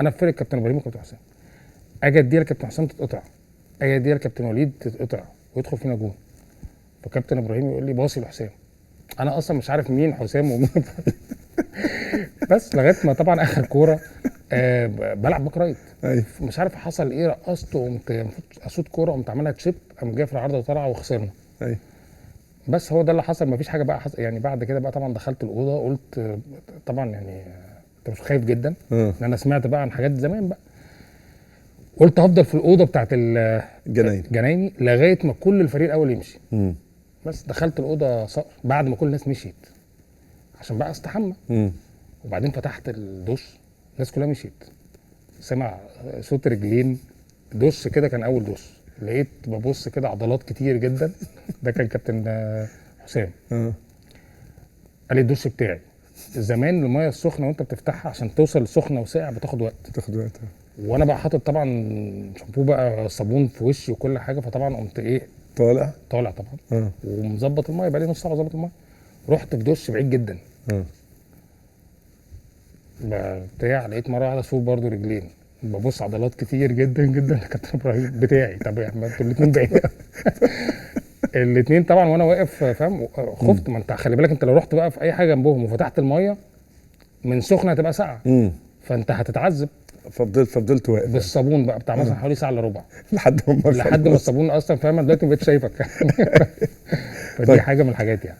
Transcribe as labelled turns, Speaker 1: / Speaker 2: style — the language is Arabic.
Speaker 1: انا في فرقه كابتن ابراهيم وكابتن حسام، اجي اديها لكابتن حسام تتقطع، اجي اديها لكابتن وليد تتقطع ويدخل فينا جون، فكابتن ابراهيم يقول لي باصي لحسام، انا اصلا مش عارف مين حسام ومين بس لغايه ما طبعا اخر كوره بلعب باك رايت، مش عارف حصل ايه، رقصت وقمت المفروض اشوط كوره قمت عاملها تشيب، قام جايه في العارضه وطلع وخسرنا. بس هو ده اللي حصل، مفيش حاجه بقى حصل يعني. بعد كده بقى طبعا دخلت الاوضه قلت طبعا يعني انت مش خايف جدا ان انا سمعت بقى عن حاجات زمان بقى، قلت هفضل في الاوضه بتاعت الجنايني لغايه ما كل الفريق الاول يمشي. بس دخلت الاوضه صقر بعد ما كل الناس مشيت عشان بقى استحمى. وبعدين فتحت الدش، الناس كلها مشيت، سمع صوت رجلين دش كده، كان اول دش لقيت ببص كده عضلات كتير جدا ده كان كابتن حسام. قال لي الدش بتاعي زمان الميه السخنه وانت بتفتحها عشان توصل سخنه وساقع بتاخد وقت وانا بقى حاطط طبعا شامبو بقى صابون في وشي وكل حاجه، فطبعا قمت ايه طالع طبعا ومظبط الميه، بقى لي نص ساعه بظبط الميه، رحت في دش بعيد جدا بتاع، لقيت مره واحده اشوف برضو رجلين، ببص عضلات كتير جدا جدا كابتن ابراهيم بتاعي. طب يا احمد انتوا الاثنين بعيد الاثنين طبعا وانا واقف فاهم خفت، ما انت خلي بالك انت لو رحت بقى في اي حاجه جنبهم وفتحت الميه من سخنه هتبقى ساقعه فانت هتتعذب.
Speaker 2: فضلت واقف
Speaker 1: بالصابون بقى بتاع مثلا حوالي ساعه الا ربع
Speaker 2: لحد ما
Speaker 1: الصابون اصلا فاهم، دلوقتي ما بقتش شايفك فدي حاجه من الحاجات يعني.